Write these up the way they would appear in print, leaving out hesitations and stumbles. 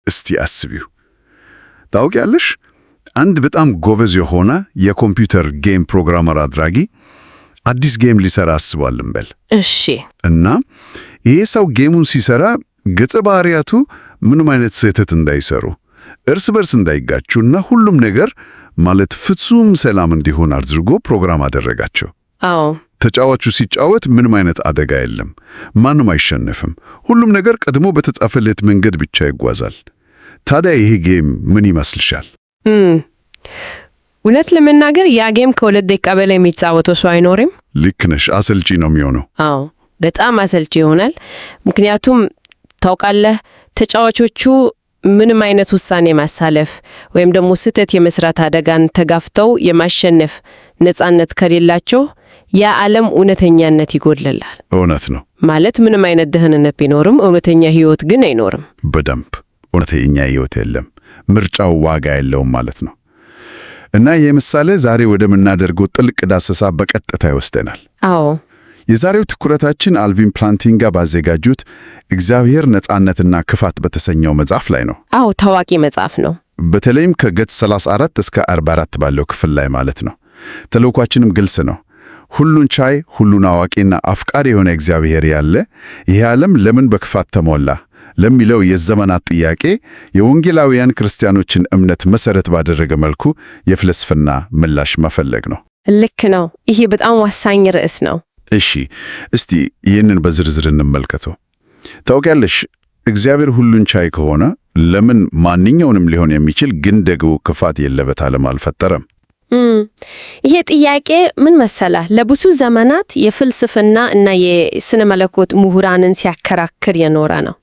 እስቲ አስቢው። ታውቂያለሽ፣ አንድ በጣም ጎበዝ የሆነ የኮምፒውተር ጌም ፕሮግራመር አድራጊ አዲስ ጌም ሊሰራ አስቧል እንበል። እሺ። እና ይሄ ሰው ጌሙን ሲሰራ ገጸ ባህሪያቱ ምንም አይነት ስህተት እንዳይሰሩ፣ እርስ በርስ እንዳይጋጩና ሁሉም ነገር ማለት ፍጹም ሰላም እንዲሆን አድርጎ ፕሮግራም አደረጋቸው። አዎ። ተጫዋቹ ሲጫወት ምንም አይነት አደጋ የለም፣ ማንም አይሸነፍም። ሁሉም ነገር ቀድሞ በተጻፈለት መንገድ ብቻ ይጓዛል። ታዲያ ይሄ ጌም ምን ይመስልሻል? እውነት ለመናገር ያ ጌም ከሁለት ደቂቃ በላይ የሚጫወተው ሰው አይኖርም። ልክ ነሽ። አሰልቺ ነው የሚሆነው። አዎ፣ በጣም አሰልቺ ይሆናል። ምክንያቱም ታውቃለህ፣ ተጫዋቾቹ ምንም አይነት ውሳኔ ማሳለፍ ወይም ደግሞ ስህተት የመስራት አደጋን ተጋፍተው የማሸነፍ ነጻነት ከሌላቸው ያ ዓለም እውነተኛነት ይጎድልላል። እውነት ነው። ማለት ምንም አይነት ደህንነት ቢኖርም እውነተኛ ህይወት ግን አይኖርም። በደንብ እውነተኛ ህይወት የለም። ምርጫው ዋጋ የለውም ማለት ነው። እና ይህ ምሳሌ ዛሬ ወደምናደርገው ጥልቅ ዳሰሳ በቀጥታ ይወስደናል። አዎ። የዛሬው ትኩረታችን አልቪን ፕላንቲንጋ ባዘጋጁት እግዚአብሔር ነጻነትና ክፋት በተሰኘው መጽሐፍ ላይ ነው። አዎ፣ ታዋቂ መጽሐፍ ነው። በተለይም ከገጽ 34 እስከ 44 ባለው ክፍል ላይ ማለት ነው። ተልዕኳችንም ግልጽ ነው። ሁሉን ቻይ፣ ሁሉን አዋቂና አፍቃሪ የሆነ እግዚአብሔር ያለ ይህ ዓለም ለምን በክፋት ተሞላ ለሚለው የዘመናት ጥያቄ የወንጌላውያን ክርስቲያኖችን እምነት መሰረት ባደረገ መልኩ የፍልስፍና ምላሽ መፈለግ ነው። ልክ ነው። ይሄ በጣም ወሳኝ ርዕስ ነው። እሺ፣ እስቲ ይህንን በዝርዝር እንመልከተው። ታውቂያለሽ፣ እግዚአብሔር ሁሉን ቻይ ከሆነ ለምን ማንኛውንም ሊሆን የሚችል ግን ደግሞ ክፋት የለበት ዓለም አልፈጠረም? ይሄ ጥያቄ ምን መሰለህ፣ ለብዙ ዘመናት የፍልስፍና እና የስነ መለኮት ምሁራንን ሲያከራክር የኖረ ነው።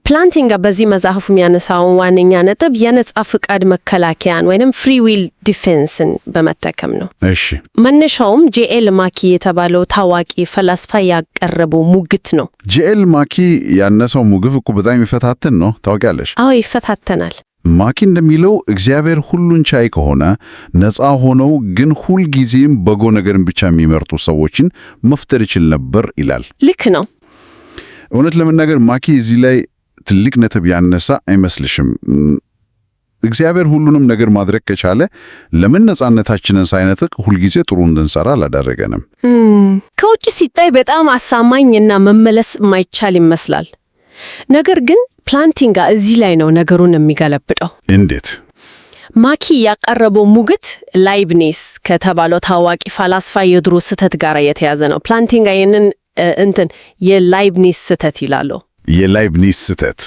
ፕላንቲንጋ በዚህ መጽሐፉ የሚያነሳውን ዋነኛ ነጥብ የነጻ ፍቃድ መከላከያን ወይንም ፍሪ ዊል ዲፌንስን በመጠቀም ነው። እሺ። መነሻውም ጄኤል ማኪ የተባለው ታዋቂ ፈላስፋ ያቀረበው ሙግት ነው። ጄኤል ማኪ ያነሳው ሙግት እኮ በጣም የሚፈታተን ነው። ታውቂያለሽ? አዎ፣ ይፈታተናል። ማኪ እንደሚለው እግዚአብሔር ሁሉን ቻይ ከሆነ ነፃ ሆነው ግን ሁልጊዜም በጎ ነገርን ብቻ የሚመርጡ ሰዎችን መፍጠር ይችል ነበር ይላል። ልክ ነው። እውነት ለመናገር ማኪ እዚህ ላይ ትልቅ ነጥብ ያነሳ አይመስልሽም? እግዚአብሔር ሁሉንም ነገር ማድረግ ከቻለ ለምን ነፃነታችንን ሳይነጥቅ ሁልጊዜ ጥሩ እንድንሰራ አላደረገንም? ከውጭ ሲታይ በጣም አሳማኝና መመለስ የማይቻል ይመስላል። ነገር ግን ፕላንቲንጋ እዚህ ላይ ነው ነገሩን የሚገለብጠው። እንዴት? ማኪ ያቀረበው ሙግት ላይብኒስ ከተባለው ታዋቂ ፈላስፋ የድሮ ስህተት ጋር የተያዘ ነው። ፕላንቲንጋ ይህንን የላይብኒስ ስህተት ይላሉ። የላይብኒስ ስህተት?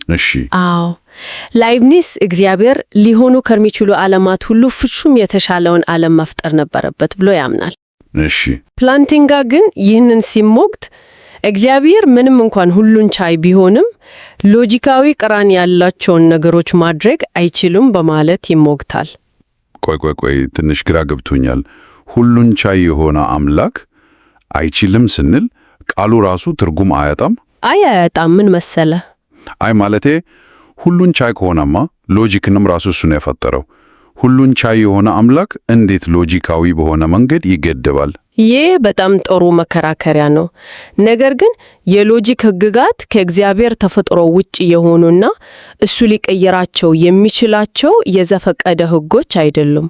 እሺ። አዎ፣ ላይብኒስ እግዚአብሔር ሊሆኑ ከሚችሉ ዓለማት ሁሉ ፍጹም የተሻለውን ዓለም መፍጠር ነበረበት ብሎ ያምናል። እሺ። ፕላንቲንጋ ግን ይህንን ሲሞግት እግዚአብሔር ምንም እንኳን ሁሉን ቻይ ቢሆንም ሎጂካዊ ቅራኔ ያላቸውን ነገሮች ማድረግ አይችሉም በማለት ይሞግታል። ቆይ ትንሽ ግራ ገብቶኛል። ሁሉን ቻይ የሆነ አምላክ አይችልም ስንል ቃሉ ራሱ ትርጉም አያጣም? አያጣም። ምን መሰለ? ማለቴ ሁሉን ቻይ ከሆነማ ሎጂክንም ራሱ እሱ ነው የፈጠረው። ሁሉን ቻይ የሆነ አምላክ እንዴት ሎጂካዊ በሆነ መንገድ ይገደባል? ይህ በጣም ጥሩ መከራከሪያ ነው። ነገር ግን የሎጂክ ሕግጋት ከእግዚአብሔር ተፈጥሮ ውጭ የሆኑና እሱ ሊቀየራቸው የሚችላቸው የዘፈቀደ ሕጎች አይደሉም።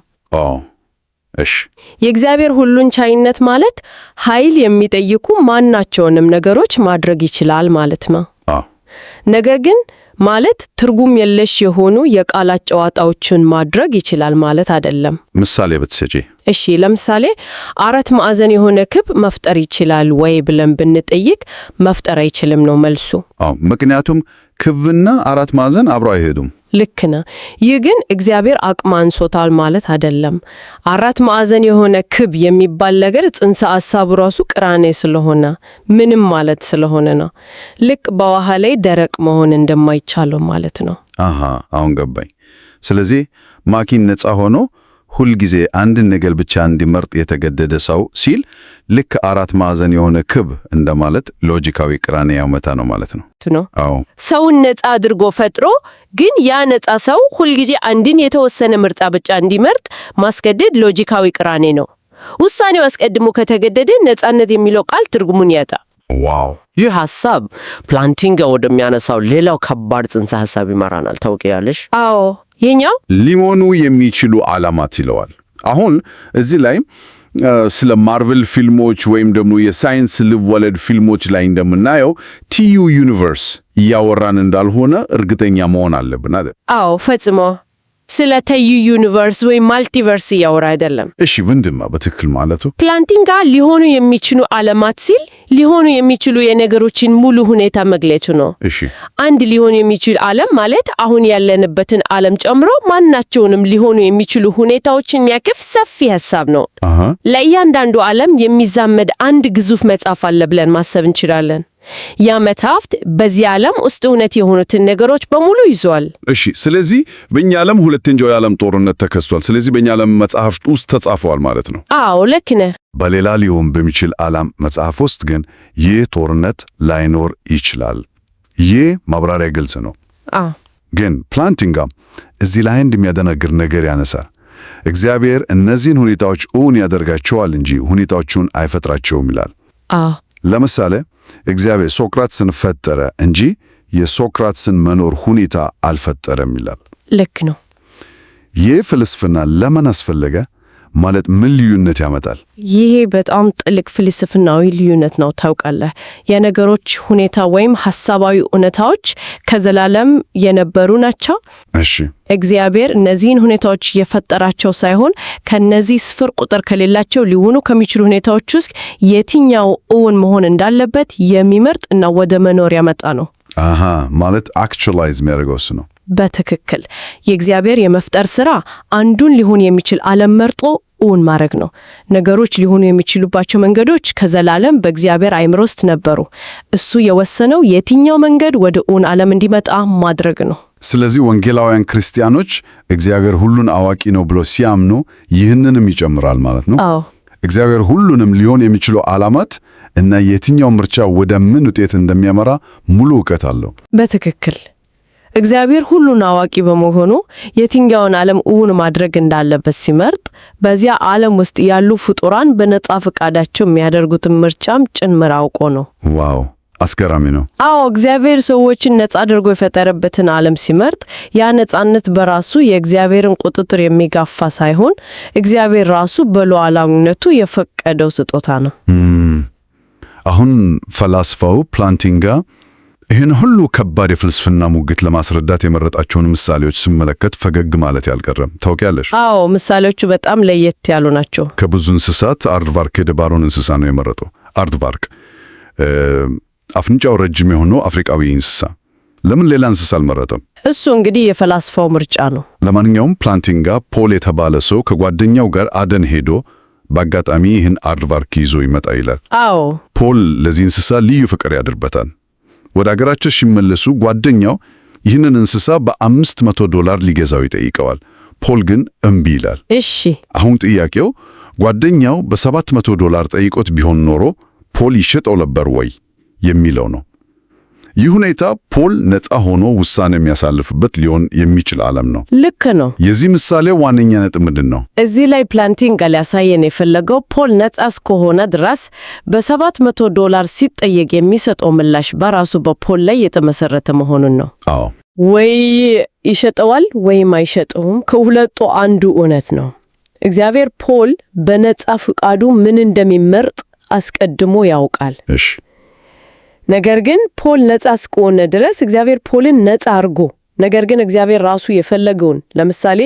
እሺ። የእግዚአብሔር ሁሉን ቻይነት ማለት ኃይል የሚጠይቁ ማናቸውንም ነገሮች ማድረግ ይችላል ማለት ነው። ነገር ግን ማለት ትርጉም የለሽ የሆኑ የቃላት ጨዋታዎችን ማድረግ ይችላል ማለት አይደለም። ምሳሌ ብትሰጪ? እሺ፣ ለምሳሌ 4 ማዕዘን የሆነ ክብ መፍጠር ይችላል ወይ ብለን ብንጠይቅ መፍጠር አይችልም ነው መልሱ። ምክንያቱም ክብና 4 ማዕዘን አብረው አይሄዱም። ልክ ነው። ይህ ግን እግዚአብሔር አቅም አንሶታል ማለት አይደለም። 4 ማዕዘን የሆነ ክብ የሚባል ነገር ጽንሰ ሐሳቡ ራሱ ቅራኔ ስለሆነ ምንም ማለት ስለሆነ ነው። ልክ በውሃ ላይ ደረቅ መሆን እንደማይቻለው ማለት ነው። አሁን ገባኝ። ስለዚህ ማኪን ነፃ ሆኖ ሁልጊዜ አንድን ነገር ብቻ እንዲመርጥ የተገደደ ሰው ሲል ልክ 4 ማዕዘን የሆነ ክብ እንደማለት ሎጂካዊ ቅራኔ ያመጣ ነው ማለት ነው። አዎ፣ ሰውን ነፃ አድርጎ ፈጥሮ ግን ያ ነፃ ሰው ሁልጊዜ አንድን የተወሰነ ምርጫ ብቻ እንዲመርጥ ማስገደድ ሎጂካዊ ቅራኔ ነው። ውሳኔው አስቀድሞ ከተገደደ ነፃነት የሚለው ቃል ትርጉሙን ያጣ። ዋው! ይህ ሐሳብ ፕላንቲንጋ ወደሚያነሳው ሌላው ከባድ ጽንሰ ሐሳብ ይመራናል። ታውቂያለሽ? አዎ፣ የኛው ሊሆኑ የሚችሉ ዓላማት ይለዋል። አሁን እዚህ ላይ ስለ ማርቨል ፊልሞች ወይም ደግሞ የሳይንስ ልብ ወለድ ፊልሞች ላይ እንደምናየው ቲዩ ዩኒቨርስ እያወራን እንዳልሆነ እርግጠኛ መሆን አለብን አይደል? አዎ፣ ፈጽሞ ስለ ተዩ ዩኒቨርስ ወይም ማልቲቨርስ እያወራ አይደለም። እሺ፣ ምንድን ነው በትክክል ማለቱ? ፕላንቲንጋ ሊሆኑ የሚችሉ ዓለማት ሲል ሊሆኑ የሚችሉ የነገሮችን ሙሉ ሁኔታ መግለጹ ነው። እሺ፣ አንድ ሊሆኑ የሚችል ዓለም ማለት አሁን ያለንበትን ዓለም ጨምሮ ማናቸውንም ሊሆኑ የሚችሉ ሁኔታዎችን የሚያቅፍ ሰፊ ሐሳብ ነው። ለእያንዳንዱ ዓለም የሚዛመድ አንድ ግዙፍ መጽሐፍ አለ ብለን ማሰብ እንችላለን። ያ መጽሐፍት በዚህ ዓለም ውስጥ እውነት የሆኑትን ነገሮች በሙሉ ይዟል። እሺ፣ ስለዚህ በእኛ ዓለም ሁለተኛው የዓለም ጦርነት ተከስቷል። ስለዚህ በእኛ ዓለም መጽሐፍት ውስጥ ተጻፈዋል ማለት ነው። አዎ፣ ልክ ነህ። በሌላ ሊሆን በሚችል ዓለም መጽሐፍ ውስጥ ግን ይህ ጦርነት ላይኖር ይችላል። ይህ ማብራሪያ ግልጽ ነው። ግን ፕላንቲንጋ እዚህ ላይ እንደሚያደነግር ነገር ያነሳል። እግዚአብሔር እነዚህን ሁኔታዎች እውን ያደርጋቸዋል እንጂ ሁኔታዎቹን አይፈጥራቸውም ይላል። ለምሳሌ እግዚአብሔር ሶቅራጥስን ፈጠረ እንጂ የሶቅራጥስን መኖር ሁኔታ አልፈጠረም ይላል። ልክ ነው። ይህ ፍልስፍና ለምን አስፈለገ? ማለት ምን ልዩነት ያመጣል? ይሄ በጣም ጥልቅ ፍልስፍናዊ ልዩነት ነው። ታውቃለህ፣ የነገሮች ሁኔታ ወይም ሐሳባዊ እውነታዎች ከዘላለም የነበሩ ናቸው። እሺ፣ እግዚአብሔር እነዚህን ሁኔታዎች የፈጠራቸው ሳይሆን ከነዚህ ስፍር ቁጥር ከሌላቸው ሊሆኑ ከሚችሉ ሁኔታዎች ውስጥ የትኛው እውን መሆን እንዳለበት የሚመርጥ እና ወደ መኖር ያመጣ ነው። ማለት አክቹዋላይዝ የሚያደርገው እሱ ነው። በትክክል የእግዚአብሔር የመፍጠር ሥራ አንዱን ሊሆን የሚችል ዓለም መርጦ እውን ማድረግ ነው። ነገሮች ሊሆኑ የሚችሉባቸው መንገዶች ከዘላለም በእግዚአብሔር አእምሮ ውስጥ ነበሩ። እሱ የወሰነው የትኛው መንገድ ወደ እውን ዓለም እንዲመጣ ማድረግ ነው። ስለዚህ ወንጌላውያን ክርስቲያኖች እግዚአብሔር ሁሉን አዋቂ ነው ብሎ ሲያምኑ ይህንንም ይጨምራል ማለት ነው። አዎ፣ እግዚአብሔር ሁሉንም ሊሆን የሚችሉ ዓላማት እና የትኛው ምርጫ ወደ ምን ውጤት እንደሚያመራ ሙሉ ዕውቀት አለው። በትክክል እግዚአብሔር ሁሉን አዋቂ በመሆኑ የትኛውን ዓለም እውን ማድረግ እንዳለበት ሲመርጥ በዚያ ዓለም ውስጥ ያሉ ፍጡራን በነጻ ፈቃዳቸው የሚያደርጉትን ምርጫም ጭምር አውቆ ነው። ዋው! አስገራሚ ነው። አዎ፣ እግዚአብሔር ሰዎችን ነጻ አድርጎ የፈጠረበትን ዓለም ሲመርጥ ያ ነጻነት በራሱ የእግዚአብሔርን ቁጥጥር የሚጋፋ ሳይሆን እግዚአብሔር ራሱ በሉዓላዊነቱ የፈቀደው ስጦታ ነው። አሁን ፈላስፋው ፕላንቲንጋ ይህን ሁሉ ከባድ የፍልስፍና ሙግት ለማስረዳት የመረጣቸውን ምሳሌዎች ስመለከት ፈገግ ማለት ያልቀረም። ታውቂያለሽ? አዎ፣ ምሳሌዎቹ በጣም ለየት ያሉ ናቸው። ከብዙ እንስሳት አርድቫርክ የተባለውን እንስሳ ነው የመረጠው። አርድቫርክ አፍንጫው ረጅም የሆነው አፍሪካዊ እንስሳ። ለምን ሌላ እንስሳ አልመረጠም? እሱ እንግዲህ የፈላስፋው ምርጫ ነው። ለማንኛውም ፕላንቲንጋ ፖል የተባለ ሰው ከጓደኛው ጋር አደን ሄዶ በአጋጣሚ ይህን አርድቫርክ ይዞ ይመጣ ይላል። አዎ፣ ፖል ለዚህ እንስሳ ልዩ ፍቅር ያድርበታል። ወደ አገራቸው ሲመለሱ ጓደኛው ይህንን እንስሳ $500 ሊገዛው ይጠይቀዋል። ፖል ግን እምቢ ይላል። እሺ፣ አሁን ጥያቄው ጓደኛው $700 ጠይቆት ቢሆን ኖሮ ፖል ይሸጠው ነበር ወይ የሚለው ነው። ይህ ሁኔታ ፖል ነፃ ሆኖ ውሳኔ የሚያሳልፍበት ሊሆን የሚችል ዓለም ነው። ልክ ነው። የዚህ ምሳሌ ዋነኛ ነጥብ ምንድን ነው? እዚህ ላይ ፕላንቲንጋ ሊያሳየን የፈለገው ፖል ነፃ እስከሆነ ድረስ $700 ሲጠየቅ የሚሰጠው ምላሽ በራሱ በፖል ላይ የተመሰረተ መሆኑን ነው። አዎ፣ ወይ ይሸጠዋል ወይም አይሸጠውም፣ ከሁለቱ አንዱ እውነት ነው። እግዚአብሔር ፖል በነፃ ፍቃዱ ምን እንደሚመርጥ አስቀድሞ ያውቃል። እሺ፣ ነገር ግን ፖል ነፃ እስከሆነ ድረስ እግዚአብሔር ፖልን ነፃ አድርጎ ነገር ግን እግዚአብሔር ራሱ የፈለገውን ለምሳሌ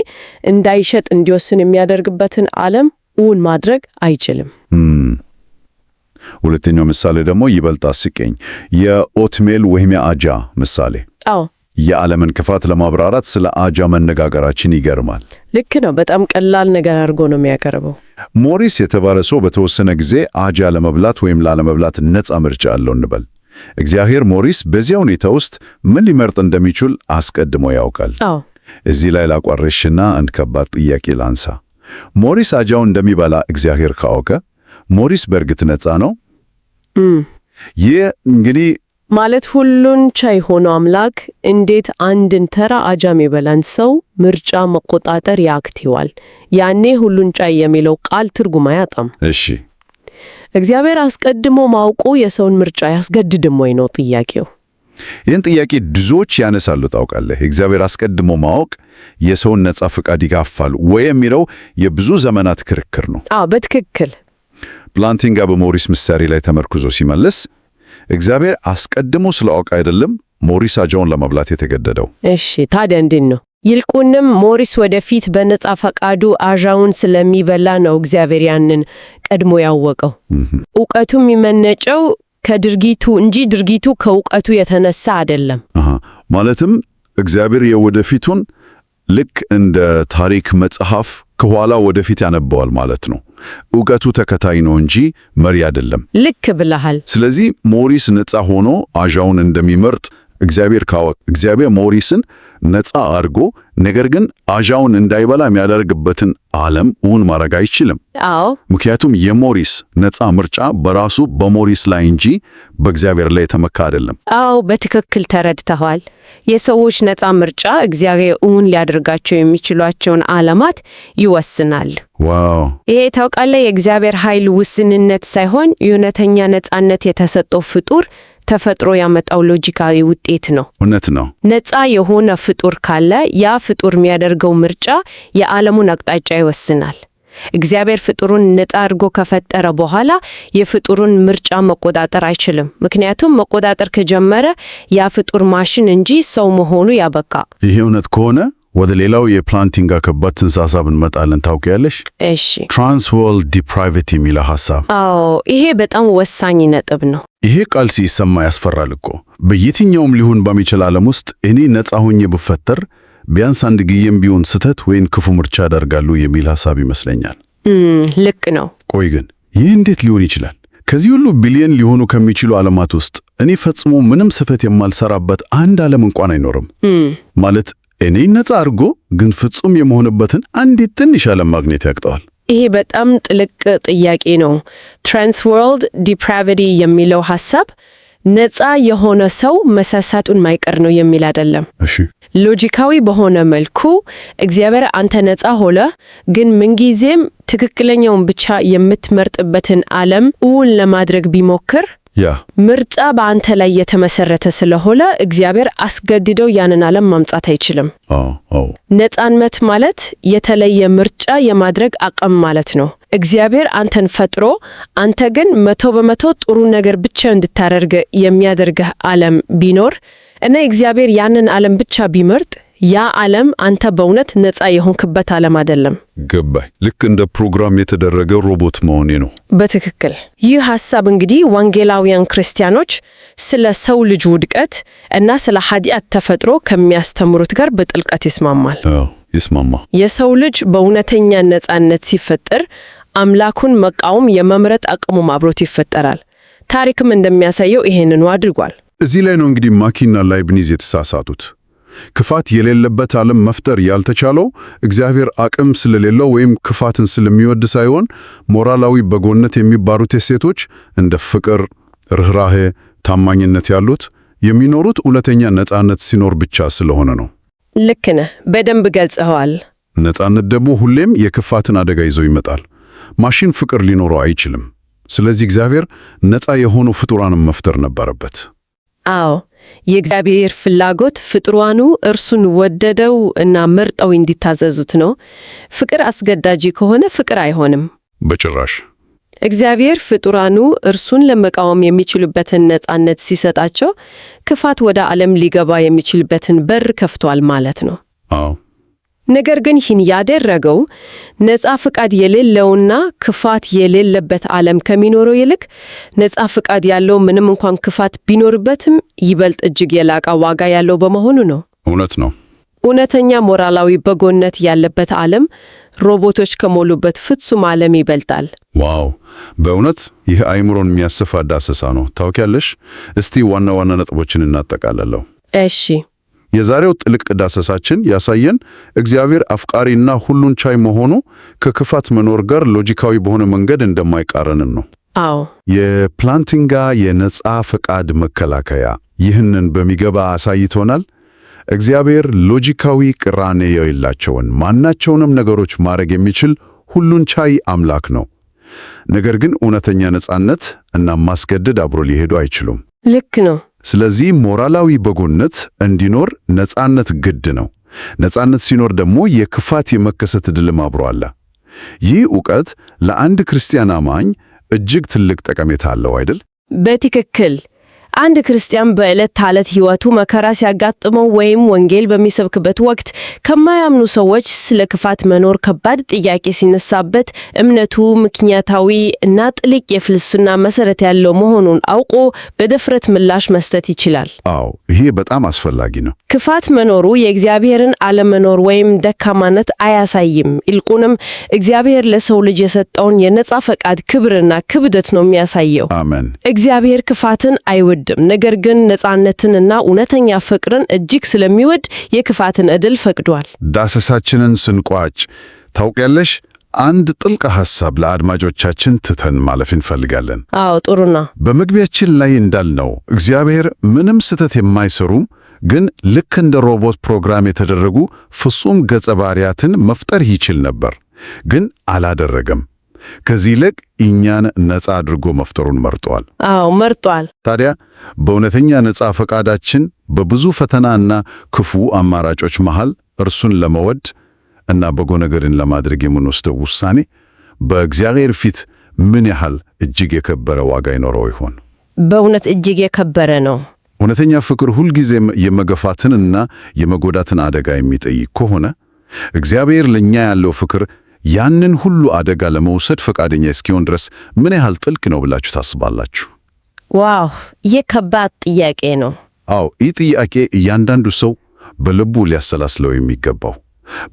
እንዳይሸጥ እንዲወስን የሚያደርግበትን ዓለም እውን ማድረግ አይችልም። ሁለተኛው ምሳሌ ደግሞ ይበልጥ አስቂኝ፣ የኦትሜል ወይም የአጃ ምሳሌ። አዎ፣ የዓለምን ክፋት ለማብራራት ስለ አጃ መነጋገራችን ይገርማል። ልክ ነው። በጣም ቀላል ነገር አድርጎ ነው የሚያቀርበው። ሞሪስ የተባለ ሰው በተወሰነ ጊዜ አጃ ለመብላት ወይም ላለመብላት ነፃ ምርጫ አለው እንበል። እግዚአብሔር ሞሪስ በዚያ ሁኔታ ውስጥ ምን ሊመርጥ እንደሚችል አስቀድሞ ያውቃል። አዎ፣ እዚህ ላይ ላቋረሽና አንድ ከባድ ጥያቄ ላንሳ። ሞሪስ አጃውን እንደሚበላ እግዚአብሔር ካወቀ ሞሪስ በእርግጥ ነፃ ነው? ይህ እንግዲህ ማለት ሁሉን ቻይ ሆኖ አምላክ እንዴት አንድን ተራ አጃ የሚበላን ሰው ምርጫ መቆጣጠር ያክትዋል? ያኔ ሁሉን ቻይ የሚለው ቃል ትርጉም አያጣም። እሺ፣ እግዚአብሔር አስቀድሞ ማውቁ የሰውን ምርጫ ያስገድድም ወይ ነው ጥያቄው። ይህን ጥያቄ ብዙዎች ያነሳሉ። ታውቃለህ፣ እግዚአብሔር አስቀድሞ ማወቅ የሰውን ነጻ ፈቃድ ይጋፋል ወይ የሚለው የብዙ ዘመናት ክርክር ነው። በትክክል ፕላንቲንጋ በሞሪስ ምሳሌ ላይ ተመርኩዞ ሲመልስ እግዚአብሔር አስቀድሞ ስለአውቅ አይደለም ሞሪስ አጃውን ለመብላት የተገደደው። እሺ፣ ታዲያ እንዴት ነው? ይልቁንም ሞሪስ ወደፊት በነጻ ፈቃዱ አዣውን ስለሚበላ ነው እግዚአብሔር ያንን ቀድሞ ያወቀው። እውቀቱ የሚመነጨው ከድርጊቱ እንጂ ድርጊቱ ከእውቀቱ የተነሳ አይደለም። ማለትም እግዚአብሔር የወደፊቱን ልክ እንደ ታሪክ መጽሐፍ ከኋላ ወደፊት ያነበዋል ማለት ነው። እውቀቱ ተከታይ ነው እንጂ መሪ አይደለም። ልክ ብለሃል። ስለዚህ ሞሪስ ነጻ ሆኖ አዣውን እንደሚመርጥ እግዚአብሔር ሞሪስን ነጻ አድርጎ ነገር ግን አዣውን እንዳይበላ የሚያደርግበትን ዓለም እውን ማድረግ አይችልም። ምክንያቱም የሞሪስ ነጻ ምርጫ በራሱ በሞሪስ ላይ እንጂ በእግዚአብሔር ላይ የተመካ አይደለም። በትክክል ተረድተዋል። የሰዎች ነጻ ምርጫ እግዚአብሔር እውን ሊያደርጋቸው የሚችሏቸውን ዓለማት ይወስናል። ዋው! ይሄ ታውቃለህ፣ የእግዚአብሔር ኃይል ውስንነት ሳይሆን የእውነተኛ ነጻነት የተሰጠው ፍጡር ተፈጥሮ ያመጣው ሎጂካዊ ውጤት ነው። እውነት ነው። ነጻ የሆነ ፍጡር ካለ ያ ፍጡር የሚያደርገው ምርጫ የዓለሙን አቅጣጫ ይወስናል። እግዚአብሔር ፍጡሩን ነጻ አድርጎ ከፈጠረ በኋላ የፍጡሩን ምርጫ መቆጣጠር አይችልም። ምክንያቱም መቆጣጠር ከጀመረ ያ ፍጡር ማሽን እንጂ ሰው መሆኑ ያበቃ። ይሄ እውነት ከሆነ ወደ ሌላው የፕላንቲንጋ ከባድ ጽንሰ ሐሳብ እንመጣለን። ታውቂያለሽ? እሺ። ትራንስወርልድ ዲፕራይቬቲ የሚለው ሐሳብ። ይሄ በጣም ወሳኝ ነጥብ ነው። ይሄ ቃል ሲሰማ ያስፈራል እኮ። በየትኛውም ሊሆን በሚችል ዓለም ውስጥ እኔ ነጻ ሆኜ ብፈጠር ቢያንስ አንድ ጊዜም ቢሆን ስህተት ወይም ክፉ ምርጫ ያደርጋሉ የሚል ሐሳብ ይመስለኛል። ልክ ነው። ቆይ ግን ይህ እንዴት ሊሆን ይችላል? ከዚህ ሁሉ ቢሊየን ሊሆኑ ከሚችሉ ዓለማት ውስጥ እኔ ፈጽሞ ምንም ስህተት የማልሰራበት አንድ ዓለም እንኳን አይኖርም ማለት እኔ ነጻ አድርጎ ግን ፍጹም የመሆንበትን አንዲት ትንሽ ዓለም ማግኘት ያቅተዋል። ይሄ በጣም ጥልቅ ጥያቄ ነው። ትራንስወርልድ ዲፕራቪቲ የሚለው ሐሳብ ነጻ የሆነ ሰው መሳሳቱን ማይቀር ነው የሚል አይደለም። እሺ፣ ሎጂካዊ በሆነ መልኩ እግዚአብሔር አንተ ነጻ ሆለ ግን ምንጊዜም ትክክለኛውን ብቻ የምትመርጥበትን ዓለም እውን ለማድረግ ቢሞክር ምርጫ በአንተ ላይ የተመሰረተ ስለሆነ እግዚአብሔር አስገድደው ያንን ዓለም ማምጣት አይችልም። ነጻነት ማለት የተለየ ምርጫ የማድረግ አቅም ማለት ነው። እግዚአብሔር አንተን ፈጥሮ አንተ ግን 100% ጥሩ ነገር ብቻ እንድታደርግ የሚያደርግህ ዓለም ቢኖር እና እግዚአብሔር ያንን ዓለም ብቻ ቢመርጥ ያ ዓለም አንተ በእውነት ነጻ የሆንክበት ዓለም አይደለም። ገባኝ። ልክ እንደ ፕሮግራም የተደረገ ሮቦት መሆኔ ነው። በትክክል። ይህ ሐሳብ እንግዲህ ወንጌላውያን ክርስቲያኖች ስለ ሰው ልጅ ውድቀት እና ስለ ኃጢአት ተፈጥሮ ከሚያስተምሩት ጋር በጥልቀት ይስማማል። የሰው ልጅ በእውነተኛ ነጻነት ሲፈጠር አምላኩን መቃወም የመምረጥ አቅሙም አብሮት ይፈጠራል። ታሪክም እንደሚያሳየው ይሄንኑ አድርጓል። እዚህ ላይ ነው እንግዲህ ማኪና ላይብኒዝ የተሳሳቱት። ክፋት የሌለበት ዓለም መፍጠር ያልተቻለው እግዚአብሔር አቅም ስለሌለው ወይም ክፋትን ስለሚወድ ሳይሆን ሞራላዊ በጎነት የሚባሉት እሴቶች እንደ ፍቅር፣ ርኅራኄ፣ ታማኝነት ያሉት የሚኖሩት እውነተኛ ነጻነት ሲኖር ብቻ ስለሆነ ነው። ልክ ነህ። በደንብ ገልጸዋል። ነጻነት ደግሞ ሁሌም የክፋትን አደጋ ይዞ ይመጣል። ማሽን ፍቅር ሊኖረው አይችልም። ስለዚህ እግዚአብሔር ነጻ የሆኑ ፍጡራንን መፍጠር ነበረበት። የእግዚአብሔር ፍላጎት ፍጡራኑ እርሱን ወደደው እና መርጠው እንዲታዘዙት ነው። ፍቅር አስገዳጅ ከሆነ ፍቅር አይሆንም በጭራሽ። እግዚአብሔር ፍጡራኑ እርሱን ለመቃወም የሚችሉበትን ነጻነት ሲሰጣቸው ክፋት ወደ ዓለም ሊገባ የሚችልበትን በር ከፍቷል ማለት ነው። ነገር ግን ይህን ያደረገው ነጻ ፍቃድ የሌለውና ክፋት የሌለበት ዓለም ከሚኖረው ይልቅ ነጻ ፍቃድ ያለው ምንም እንኳን ክፋት ቢኖርበትም ይበልጥ እጅግ የላቀ ዋጋ ያለው በመሆኑ ነው። እውነት ነው። እውነተኛ ሞራላዊ በጎነት ያለበት ዓለም ሮቦቶች ከሞሉበት ፍጹም ዓለም ይበልጣል። ዋው! በእውነት ይህ አእምሮን የሚያስፋ ዳሰሳ ነው። ታውቂያለሽ፣ እስቲ ዋና ዋና ነጥቦችን እናጠቃልለው። እሺ። የዛሬው ጥልቅ ዳሰሳችን ያሳየን እግዚአብሔር አፍቃሪና ሁሉን ቻይ መሆኑ ከክፋት መኖር ጋር ሎጂካዊ በሆነ መንገድ እንደማይቃረንን ነው። የፕላንቲንጋ የነጻ ፈቃድ መከላከያ ይህንን በሚገባ አሳይቶናል። እግዚአብሔር ሎጂካዊ ቅራኔ የሌላቸውን ማናቸውንም ነገሮች ማድረግ የሚችል ሁሉን ቻይ አምላክ ነው። ነገር ግን እውነተኛ ነጻነት እና ማስገደድ አብሮ ሊሄዱ አይችሉም። ልክ ነው። ስለዚህ ሞራላዊ በጎነት እንዲኖር ነጻነት ግድ ነው። ነጻነት ሲኖር ደግሞ የክፋት የመከሰት ዕድልም አብሮ አለ። ይህ ዕውቀት ለአንድ ክርስቲያን አማኝ እጅግ ትልቅ ጠቀሜታ አለው አይደል? በትክክል። አንድ ክርስቲያን በዕለት ተዕለት ሕይወቱ መከራ ሲያጋጥመው ወይም ወንጌል በሚሰብክበት ወቅት ከማያምኑ ሰዎች ስለ ክፋት መኖር ከባድ ጥያቄ ሲነሳበት እምነቱ ምክንያታዊ እና ጥልቅ የፍልስፍና መሰረት ያለው መሆኑን አውቆ በድፍረት ምላሽ መስጠት ይችላል። አዎ፣ ይሄ በጣም አስፈላጊ ነው። ክፋት መኖሩ የእግዚአብሔርን አለመኖር ወይም ደካማነት አያሳይም። ይልቁንም እግዚአብሔር ለሰው ልጅ የሰጠውን የነጻ ፈቃድ ክብርና ክብደት ነው የሚያሳየው። አሜን። እግዚአብሔር ክፋትን አይወድም። ነገር ግን ነጻነትንና እውነተኛ ፍቅርን እጅግ ስለሚወድ የክፋትን ዕድል ፈቅዷል። ዳሰሳችንን ስንቋጭ ታውቂያለሽ፣ አንድ ጥልቅ ሐሳብ ለአድማጮቻችን ትተን ማለፍ እንፈልጋለን። አዎ፣ ጥሩ ነው። በመግቢያችን ላይ እንዳልነው እግዚአብሔር ምንም ስህተት የማይሰሩም ግን ልክ እንደ ሮቦት ፕሮግራም የተደረጉ ፍጹም ገጸ ባህሪያትን መፍጠር ይችል ነበር፣ ግን አላደረገም። ከዚህ ይልቅ እኛን ነፃ አድርጎ መፍጠሩን መርጧል። አዎ መርጧል። ታዲያ በእውነተኛ ነፃ ፈቃዳችን በብዙ ፈተናና ክፉ አማራጮች መሃል እርሱን ለመወድ እና በጎ ነገርን ለማድረግ የምንወስደው ውሳኔ በእግዚአብሔር ፊት ምን ያህል እጅግ የከበረ ዋጋ ይኖረው ይሆን? በእውነት እጅግ የከበረ ነው። እውነተኛ ፍቅር ሁልጊዜም የመገፋትንና የመጎዳትን አደጋ የሚጠይቅ ከሆነ እግዚአብሔር ለእኛ ያለው ፍቅር ያንን ሁሉ አደጋ ለመውሰድ ፈቃደኛ እስኪሆን ድረስ ምን ያህል ጥልቅ ነው ብላችሁ ታስባላችሁ? ዋው! ይህ ከባድ ጥያቄ ነው። አዎ፣ ይህ ጥያቄ እያንዳንዱ ሰው በልቡ ሊያሰላስለው የሚገባው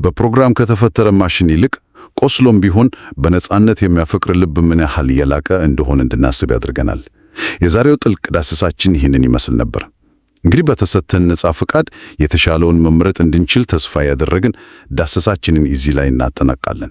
በፕሮግራም ከተፈጠረ ማሽን ይልቅ ቆስሎም ቢሆን በነጻነት የሚያፈቅር ልብ ምን ያህል የላቀ እንደሆነ እንድናስብ ያደርገናል። የዛሬው ጥልቅ ዳሰሳችን ይህንን ይመስል ነበር። እንግዲህ በተሰጠን ነጻ ፈቃድ የተሻለውን መምረጥ እንድንችል ተስፋ ያደረግን ዳሰሳችንን እዚህ ላይ እናጠናቃለን።